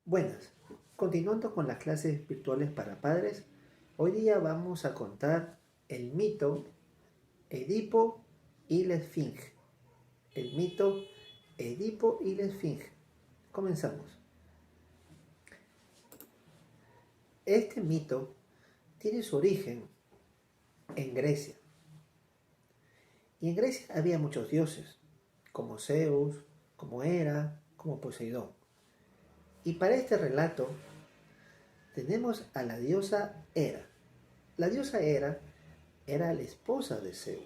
Buenas, continuando con las clases virtuales para padres, hoy día vamos a contar el mito Edipo y la Esfinge. El mito Edipo y la Esfinge. Comenzamos. Este mito tiene su origen en Grecia. Y en Grecia había muchos dioses, como Zeus, como Hera, como Poseidón. Y para este relato tenemos a la diosa Hera. La diosa Hera era la esposa de Zeus,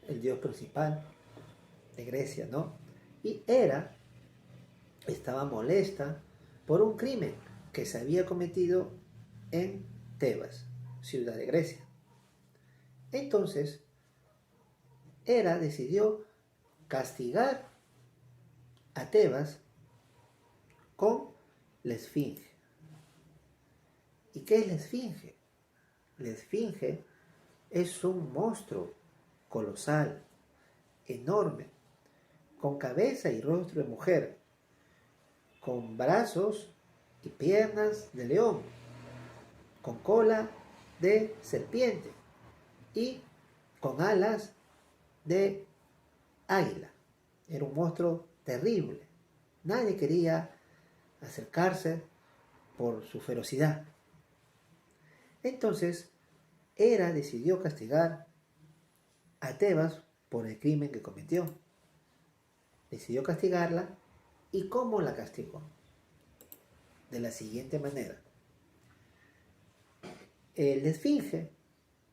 el dios principal de Grecia, ¿no? Y Hera estaba molesta por un crimen que se había cometido en Tebas, ciudad de Grecia. Entonces, Hera decidió castigar a Tebas con la Esfinge. ¿Y qué es la Esfinge? La Esfinge es un monstruo colosal, enorme, con cabeza y rostro de mujer, con brazos y piernas de león, con cola de serpiente y con alas de águila. Era un monstruo terrible. Nadie quería acercarse por su ferocidad. Entonces, Hera decidió castigar a Tebas por el crimen que cometió. Decidió castigarla. ¿Y cómo la castigó? De la siguiente manera. El Esfinge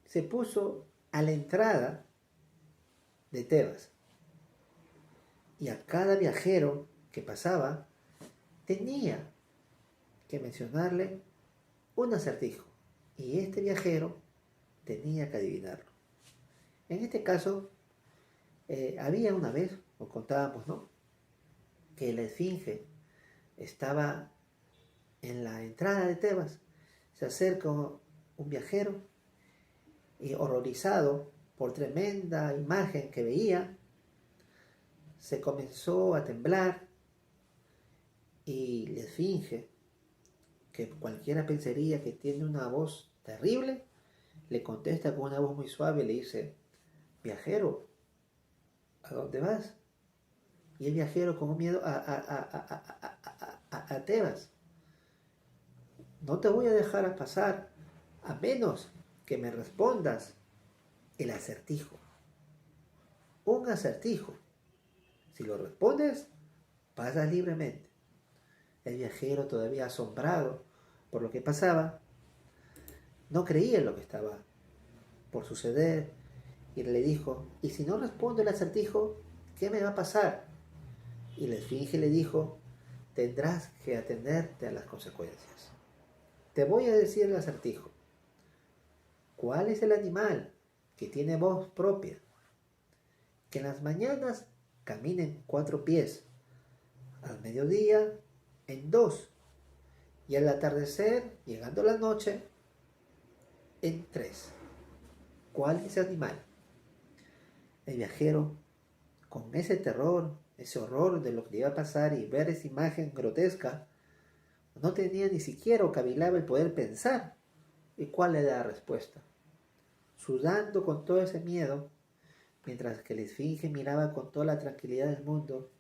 se puso a la entrada de Tebas y a cada viajero que pasaba tenía que mencionarle un acertijo y este viajero tenía que adivinarlo. En este caso, había una vez, os contábamos, ¿no?, que la Esfinge estaba en la entrada de Tebas. Se acerca un viajero y horrorizado por tremenda imagen que veía, se comenzó a temblar y la Esfinge, que cualquiera pensaría que tiene una voz terrible, le contesta con una voz muy suave y le dice: viajero, ¿a dónde vas? Y el viajero con miedo a Tebas: no te voy a dejar pasar a menos que me respondas el acertijo. Un acertijo. Si lo respondes, pasas libremente. El viajero, todavía asombrado por lo que pasaba, no creía en lo que estaba por suceder y le dijo: ¿y si no respondo el acertijo, qué me va a pasar? Y la Esfinge le dijo: tendrás que atenderte a las consecuencias. Te voy a decir el acertijo. ¿Cuál es el animal que tiene voz propia, que en las mañanas camina en 4 pies, al mediodía en 2 y al atardecer, llegando la noche, en 3? ¿Cuál es ese animal? El viajero, con ese terror, ese horror de lo que le iba a pasar y ver esa imagen grotesca, no tenía ni siquiera o cavilaba el poder pensar y cuál era la respuesta. Sudando con todo ese miedo, mientras que la Esfinge miraba con toda la tranquilidad del mundo,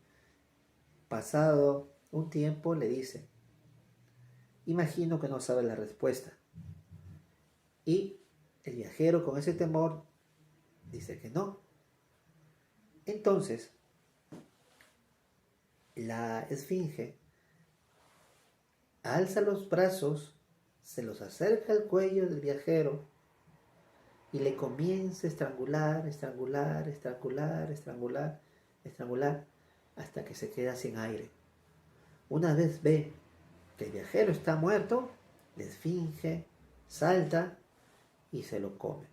pasado un tiempo le dice: imagino que no sabe la respuesta. Y el viajero, con ese temor, dice que no. Entonces, la Esfinge alza los brazos, se los acerca al cuello del viajero y le comienza a estrangular, estrangular, estrangular, estrangular, estrangular, hasta que se queda sin aire. Una vez ve que el viajero está muerto, la Esfinge salta y se lo come.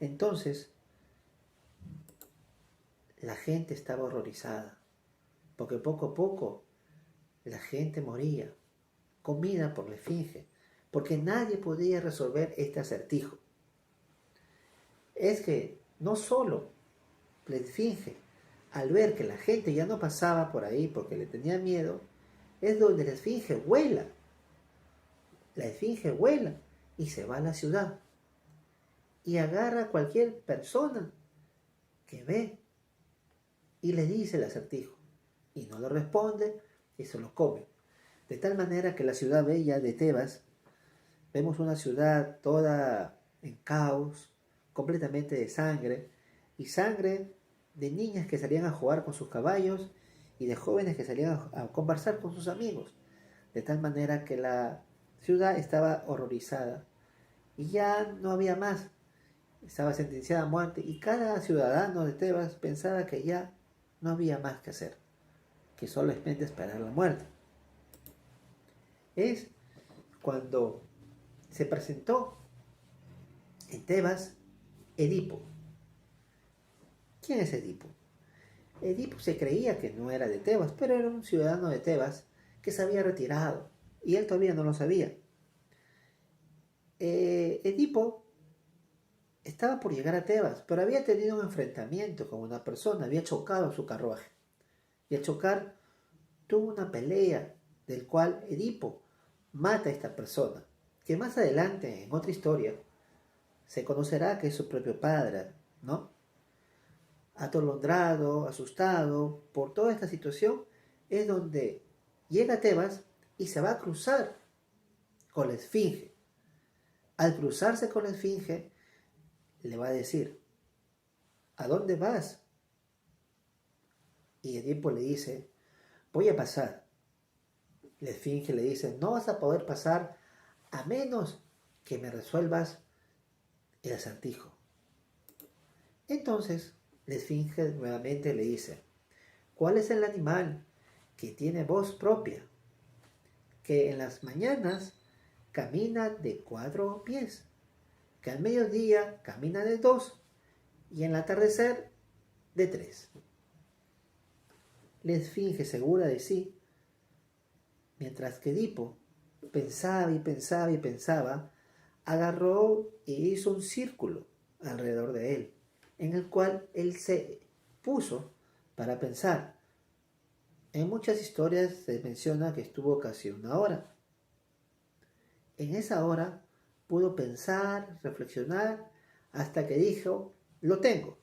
Entonces, la gente estaba horrorizada, porque poco a poco la gente moría, comida por la Esfinge, porque nadie podía resolver este acertijo. Es que no solo la Esfinge al ver que la gente ya no pasaba por ahí porque le tenía miedo, es donde la esfinge vuela. La esfinge vuela y se va a la ciudad y agarra a cualquier persona que ve y le dice el acertijo y no lo responde y se lo come. De tal manera que la ciudad bella de Tebas, vemos una ciudad toda en caos, completamente de sangre, y sangre de niñas que salían a jugar con sus caballos y de jóvenes que salían a conversar con sus amigos. De tal manera que la ciudad estaba horrorizada y ya no había más. Estaba sentenciada a muerte y cada ciudadano de Tebas pensaba que ya no había más que hacer, que solamente esperar la muerte. Es cuando se presentó en Tebas Edipo. ¿Quién es Edipo? Edipo se creía que no era de Tebas, pero era un ciudadano de Tebas que se había retirado y él todavía no lo sabía. Edipo estaba por llegar a Tebas, pero había tenido un enfrentamiento con una persona, había chocado su carruaje. Y al chocar tuvo una pelea del cual Edipo mata a esta persona, que más adelante, en otra historia, se conocerá que es su propio padre, ¿no? Atolondrado, asustado por toda esta situación, es donde llega a Tebas y se va a cruzar con la esfinge. Al cruzarse con la esfinge, le va a decir, ¿a dónde vas? Y Edipo le dice, voy a pasar. La esfinge le dice, no vas a poder pasar a menos que me resuelvas el acertijo. Entonces, la esfinge nuevamente le dice, ¿cuál es el animal que tiene voz propia, que en las mañanas camina de 4 pies, que al mediodía camina de 2 y en el atardecer de 3? La esfinge, segura de sí, mientras que Edipo pensaba y pensaba y pensaba, agarró e hizo un círculo alrededor de él, en el cual él se puso para pensar. En muchas historias se menciona que estuvo casi 1 hora. En esa hora pudo pensar, reflexionar, hasta que dijo, lo tengo.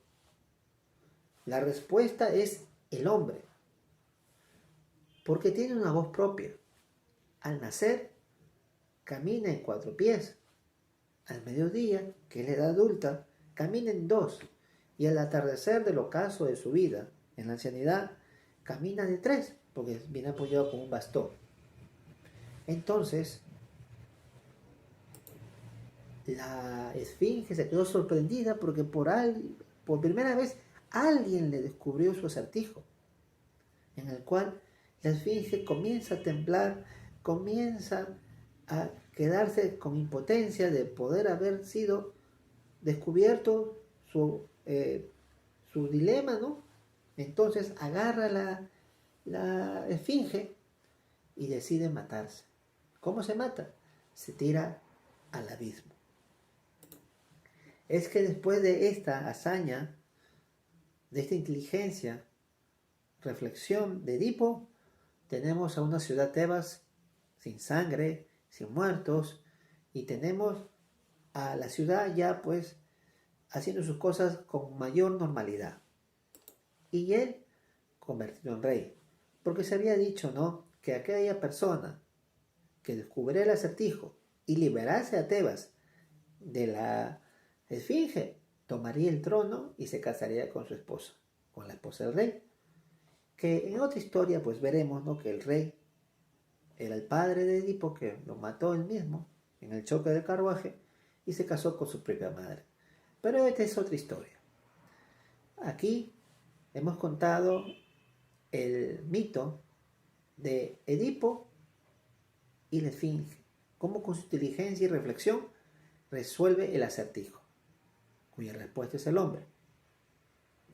La respuesta es el hombre, porque tiene una voz propia. Al nacer, camina en 4 pies. Al mediodía, que es la edad adulta, camina en 2. Y al atardecer del ocaso de su vida, en la ancianidad, camina de 3, porque viene apoyado con un bastón. Entonces, la esfinge se quedó sorprendida porque por primera vez alguien le descubrió su acertijo, en el cual la esfinge comienza a temblar, comienza a quedarse con impotencia de poder haber sido descubierto su dilema, ¿no? Entonces agarra la esfinge y decide matarse. ¿Cómo se mata? Se tira al abismo. Es que después de esta hazaña, de esta inteligencia, reflexión de Edipo, tenemos a una ciudad Tebas sin sangre, sin muertos, y tenemos a la ciudad ya pues haciendo sus cosas con mayor normalidad. Y él convertido en rey, porque se había dicho, ¿no?, que aquella persona que descubriera el acertijo y liberase a Tebas de la esfinge, tomaría el trono y se casaría con su esposa, con la esposa del rey. Que en otra historia pues veremos, ¿no?, que el rey era el padre de Edipo, que lo mató él mismo en el choque del carruaje y se casó con su propia madre. Pero esta es otra historia. Aquí hemos contado el mito de Edipo y la esfinge, cómo con su inteligencia y reflexión resuelve el acertijo, cuya respuesta es el hombre.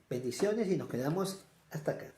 Bendiciones y nos quedamos hasta acá.